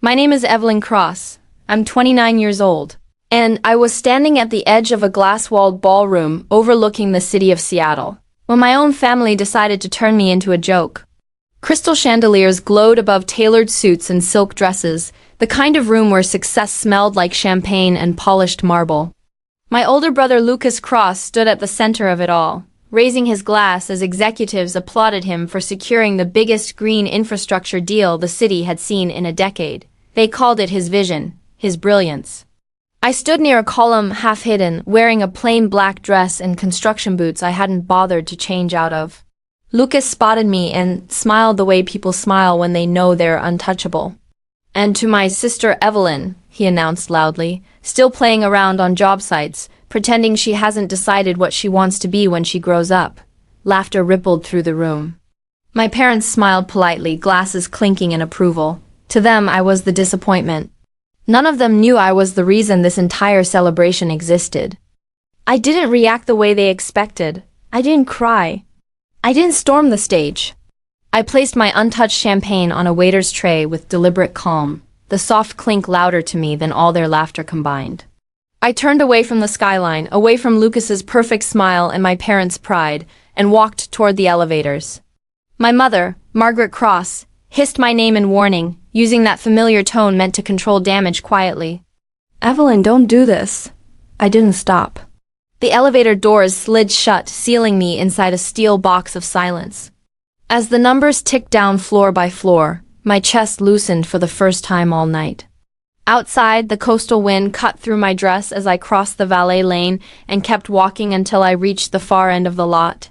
My name is Evelyn Cross. I'm 29 years old. And I was standing at the edge of a glass-walled ballroom overlooking the city of Seattle, when my own family decided to turn me into a joke. Crystal chandeliers glowed above tailored suits and silk dresses, the kind of room where success smelled like champagne and polished marble. My older brother Lucas Cross stood at the center of it all, raising his glass as executives applauded him for securing the biggest green infrastructure deal the city had seen in a decade. They called it his vision, his brilliance. I stood near a column half hidden, wearing a plain black dress and construction boots I hadn't bothered to change out of. Lucas spotted me and smiled the way people smile when they know they're untouchable. "And to my sister Evelyn," he announced loudly, still playing around on job sites, pretending she hasn't decided what she wants to be when she grows up. Laughter rippled through the room. My parents smiled politely, glasses clinking in approval. To them, I was the disappointment. None of them knew I was the reason this entire celebration existed. I didn't react the way they expected. I didn't cry. I didn't storm the stage. I placed my untouched champagne on a waiter's tray with deliberate calm, the soft clink louder to me than all their laughter combined. I turned away from the skyline, away from Lucas's perfect smile and my parents' pride, and walked toward the elevators. My mother, Margaret Cross, hissed my name in warning, using that familiar tone meant to control damage quietly. "Evelyn, don't do this." I didn't stop. The elevator doors slid shut, sealing me inside a steel box of silence. As the numbers ticked down floor by floor, my chest loosened for the first time all night. Outside, the coastal wind cut through my dress as I crossed the valet lane and kept walking until I reached the far end of the lot.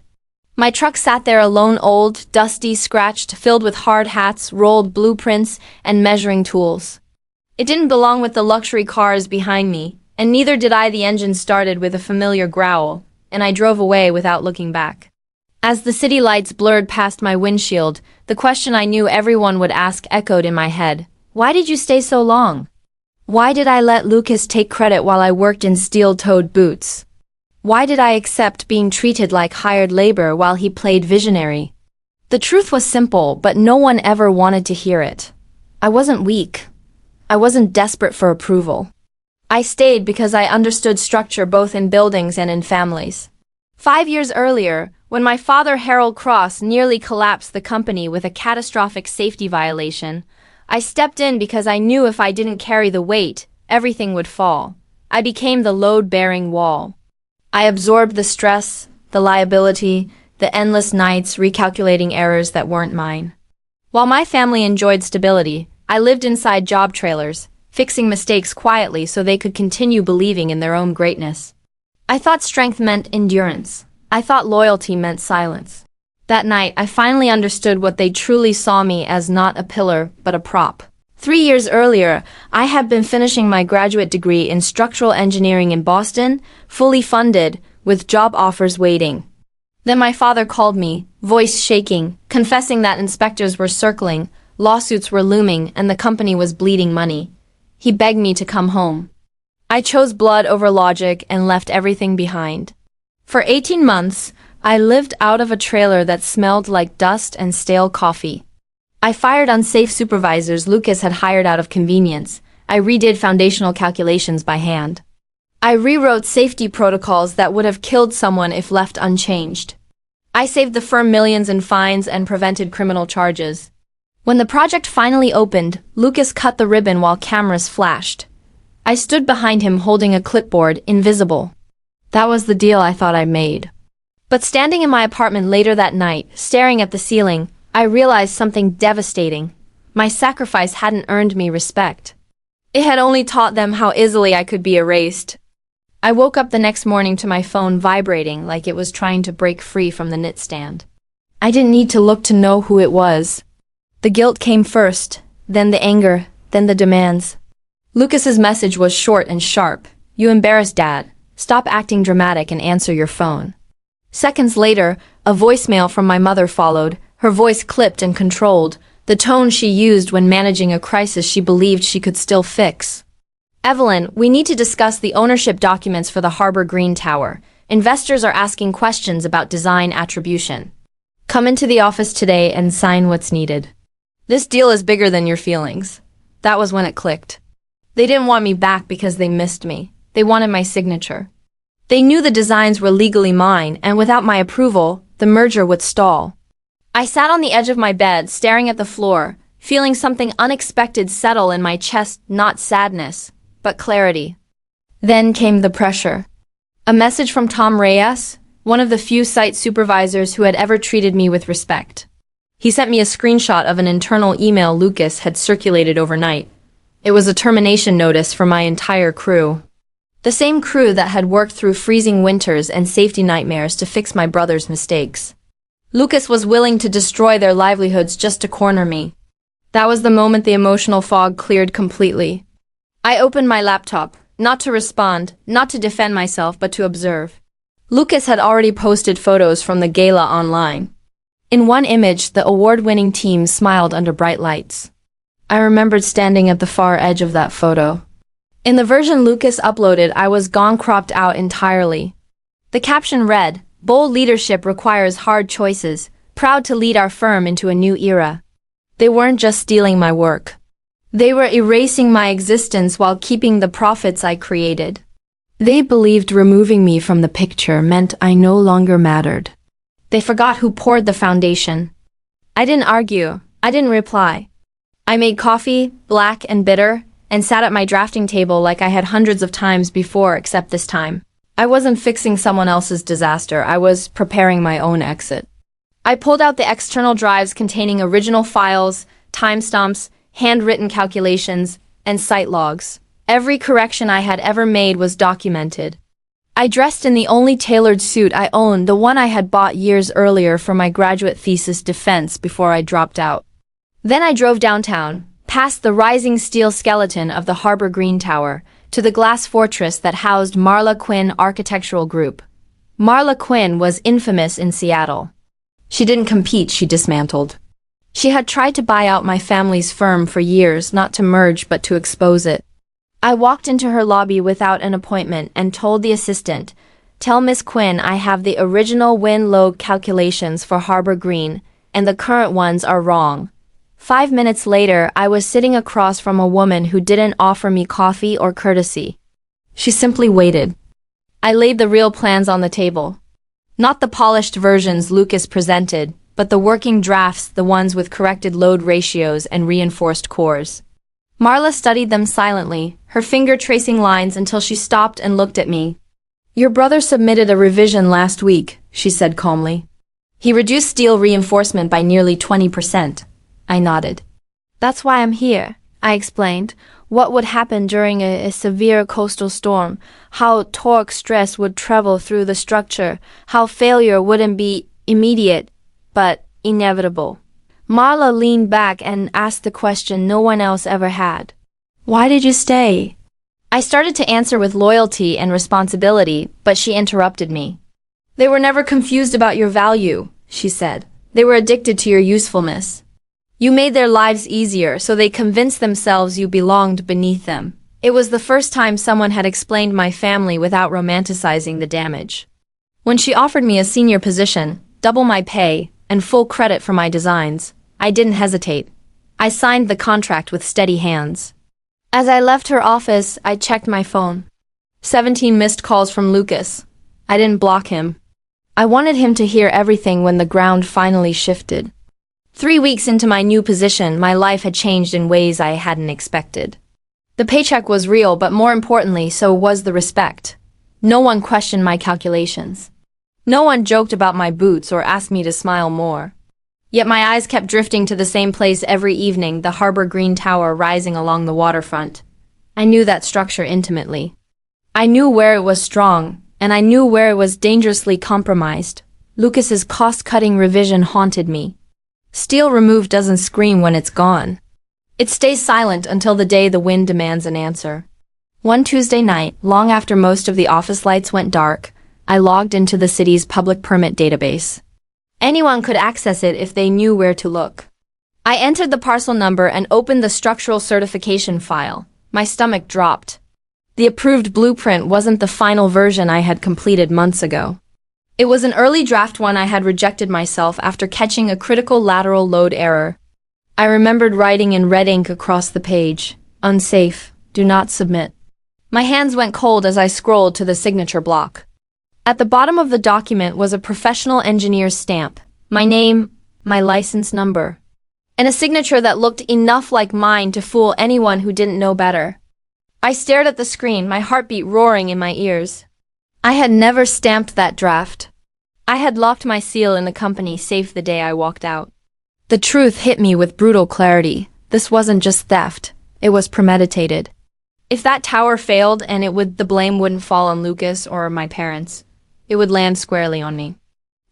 My truck sat there alone, old, dusty, scratched, filled with hard hats, rolled blueprints, and measuring tools. It didn't belong with the luxury cars behind me, and neither did I. The engine started with a familiar growl, and I drove away without looking back. As the city lights blurred past my windshield, the question I knew everyone would ask echoed in my head. Why did you stay so long? Why did I let Lucas take credit while I worked in steel-toed boots? Why did I accept being treated like hired labor while he played visionary? The truth was simple, but no one ever wanted to hear it. I wasn't weak. I wasn't desperate for approval. I stayed because I understood structure both in buildings and in families. 5 years earlier, when my father Harold Cross nearly collapsed the company with a catastrophic safety violation, I stepped in because I knew if I didn't carry the weight, everything would fall. I became the load-bearing wall. I absorbed the stress, the liability, the endless nights recalculating errors that weren't mine. While my family enjoyed stability, I lived inside job trailers, fixing mistakes quietly so they could continue believing in their own greatness. I thought strength meant endurance. I thought loyalty meant silence. That night, I finally understood what they truly saw me as, not a pillar, but a prop. 3 years earlier, I had been finishing my graduate degree in structural engineering in Boston, fully funded, with job offers waiting. Then my father called me, voice shaking, confessing that inspectors were circling, lawsuits were looming, and the company was bleeding money. He begged me to come home. I chose blood over logic and left everything behind. For 18 months, I lived out of a trailer that smelled like dust and stale coffee. I fired unsafe supervisors Lucas had hired out of convenience. I redid foundational calculations by hand. I rewrote safety protocols that would have killed someone if left unchanged. I saved the firm millions in fines and prevented criminal charges. When the project finally opened, Lucas cut the ribbon while cameras flashed. I stood behind him holding a clipboard, invisible. That was the deal I thought I made. But standing in my apartment later that night, staring at the ceiling, I realized something devastating. My sacrifice hadn't earned me respect. It had only taught them how easily I could be erased. I woke up the next morning to my phone vibrating like it was trying to break free from the nightstand. I didn't need to look to know who it was. The guilt came first, then the anger, then the demands. Lucas's message was short and sharp. "You embarrassed Dad. Stop acting dramatic and answer your phone." Seconds later, a voicemail from my mother followed, her voice clipped and controlled, the tone she used when managing a crisis she believed she could still fix. "Evelyn, we need to discuss the ownership documents for the Harbor Green Tower. Investors are asking questions about design attribution. Come into the office today and sign what's needed. This deal is bigger than your feelings." That was when it clicked. They didn't want me back because they missed me. They wanted my signature. They knew the designs were legally mine, and without my approval, the merger would stall. I sat on the edge of my bed, staring at the floor, feeling something unexpected settle in my chest, not sadness, but clarity. Then came the pressure. A message from Tom Reyes, one of the few site supervisors who had ever treated me with respect. He sent me a screenshot of an internal email Lucas had circulated overnight. It was a termination notice for my entire crew. The same crew that had worked through freezing winters and safety nightmares to fix my brother's mistakes. Lucas was willing to destroy their livelihoods just to corner me. That was the moment the emotional fog cleared completely. I opened my laptop, not to respond, not to defend myself, but to observe. Lucas had already posted photos from the gala online. In one image, the award-winning team smiled under bright lights. I remembered standing at the far edge of that photo. In the version Lucas uploaded, I was gone, cropped out entirely. The caption read, "Bold leadership requires hard choices, proud to lead our firm into a new era." They weren't just stealing my work. They were erasing my existence while keeping the profits I created. They believed removing me from the picture meant I no longer mattered. They forgot who poured the foundation. I didn't argue. I didn't reply. I made coffee, black and bitter, and sat at my drafting table like I had hundreds of times before, except this time. I wasn't fixing someone else's disaster. I was preparing my own exit. I pulled out the external drives containing original files, timestamps, handwritten calculations, and site logs. Every correction I had ever made was documented. I dressed in the only tailored suit I owned, the one I had bought years earlier for my graduate thesis defense before I dropped out. Then I drove downtown, past the rising steel skeleton of the Harbor Green Tower, to the glass fortress that housed Marla Quinn Architectural Group. Marla Quinn was infamous in Seattle. She didn't compete, she dismantled. She had tried to buy out my family's firm for years, not to merge but to expose it. I walked into her lobby without an appointment and told the assistant, "Tell Miss Quinn I have the original wind load calculations for Harbor Green, and the current ones are wrong." 5 minutes later, I was sitting across from a woman who didn't offer me coffee or courtesy. She simply waited. I laid the real plans on the table. Not the polished versions Lucas presented, but the working drafts, the ones with corrected load ratios and reinforced cores. Marla studied them silently, her finger tracing lines until she stopped and looked at me. "Your brother submitted a revision last week," she said calmly. "He reduced steel reinforcement by nearly 20%. I nodded. "That's why I'm here," I explained. What would happen during a severe coastal storm, how torque stress would travel through the structure, how failure wouldn't be immediate, but inevitable. Marla leaned back and asked the question no one else ever had. "Why did you stay?" I started to answer with loyalty and responsibility, but she interrupted me. "They were never confused about your value," she said. "They were addicted to your usefulness. You made their lives easier, so they convinced themselves you belonged beneath them." It was the first time someone had explained my family without romanticizing the damage. When she offered me a senior position, double my pay, and full credit for my designs, I didn't hesitate. I signed the contract with steady hands. As I left her office, I checked my phone. 17 missed calls from Lucas. I didn't block him. I wanted him to hear everything when the ground finally shifted. 3 weeks into my new position, my life had changed in ways I hadn't expected. The paycheck was real, but more importantly, so was the respect. No one questioned my calculations. No one joked about my boots or asked me to smile more. Yet my eyes kept drifting to the same place every evening, the Harbor Green Tower rising along the waterfront. I knew that structure intimately. I knew where it was strong, and I knew where it was dangerously compromised. Lucas's cost-cutting revision haunted me. Steel removed doesn't scream when it's gone. It stays silent until the day the wind demands an answer. One Tuesday night, long after most of the office lights went dark, I logged into the city's public permit database. Anyone could access it if they knew where to look. I entered the parcel number and opened the structural certification file. My stomach dropped. The approved blueprint wasn't the final version I had completed months ago. It was an early draft one I had rejected myself after catching a critical lateral load error. I remembered writing in red ink across the page, "Unsafe, do not submit." My hands went cold as I scrolled to the signature block. At the bottom of the document was a professional engineer's stamp, my name, my license number, and a signature that looked enough like mine to fool anyone who didn't know better. I stared at the screen, my heartbeat roaring in my ears. I had never stamped that draft. I had locked my seal in the company safe the day I walked out. The truth hit me with brutal clarity. This wasn't just theft, it was premeditated. If that tower failed and the blame wouldn't fall on Lucas or my parents, it would land squarely on me.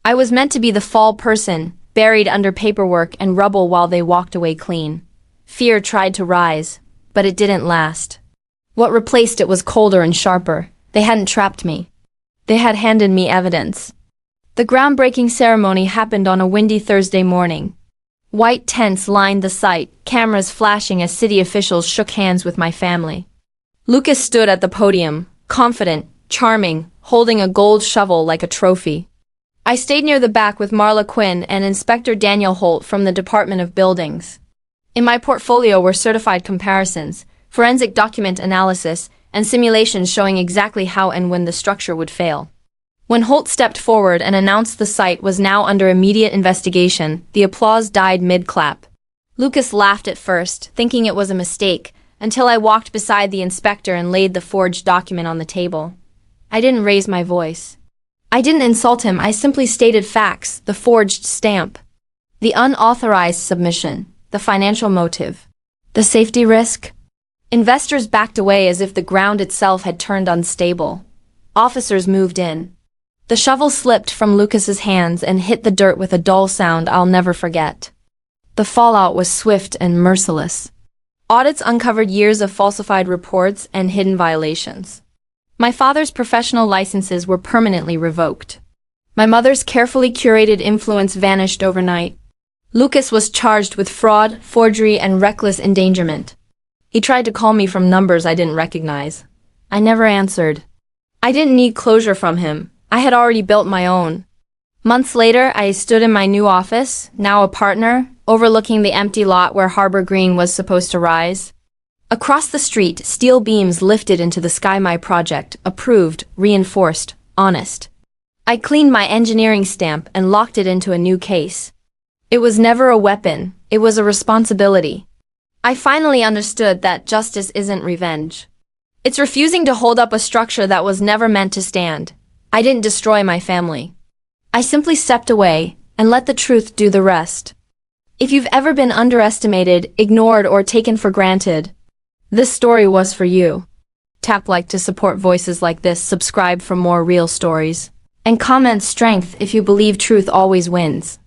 I was meant to be the fall person, buried under paperwork and rubble while they walked away clean. Fear tried to rise, but it didn't last. What replaced it was colder and sharper. They hadn't trapped me. They had handed me evidence. The groundbreaking ceremony happened on a windy Thursday morning. White tents lined the site, cameras flashing as city officials shook hands with my family. Lucas stood at the podium, confident, charming, holding a gold shovel like a trophy. I stayed near the back with Marla Quinn and Inspector Daniel Holt from the Department of Buildings. In my portfolio were certified comparisons, forensic document analysis, and simulations showing exactly how and when the structure would fail. When Holt stepped forward and announced the site was now under immediate investigation, the applause died mid-clap. Lucas laughed at first, thinking it was a mistake, until I walked beside the inspector and laid the forged document on the table. I didn't raise my voice. I didn't insult him, I simply stated facts, the forged stamp, the unauthorized submission, the financial motive, the safety risk. Investors backed away as if the ground itself had turned unstable. Officers moved in. The shovel slipped from Lucas's hands and hit the dirt with a dull sound I'll never forget. The fallout was swift and merciless. Audits uncovered years of falsified reports and hidden violations. My father's professional licenses were permanently revoked. My mother's carefully curated influence vanished overnight. Lucas was charged with fraud, forgery, and reckless endangerment. He tried to call me from numbers I didn't recognize. I never answered. I didn't need closure from him. I had already built my own. Months later, I stood in my new office, now a partner, overlooking the empty lot where Harbor Green was supposed to rise. Across the street, steel beams lifted into the sky. My project, approved, reinforced, honest. I cleaned my engineering stamp and locked it into a new case. It was never a weapon, it was a responsibility. I finally understood that justice isn't revenge. It's refusing to hold up a structure that was never meant to stand. I didn't destroy my family. I simply stepped away and let the truth do the rest. If you've ever been underestimated, ignored, or taken for granted, this story was for you. Tap like to support voices like this, subscribe for more real stories, and comment strength if you believe truth always wins.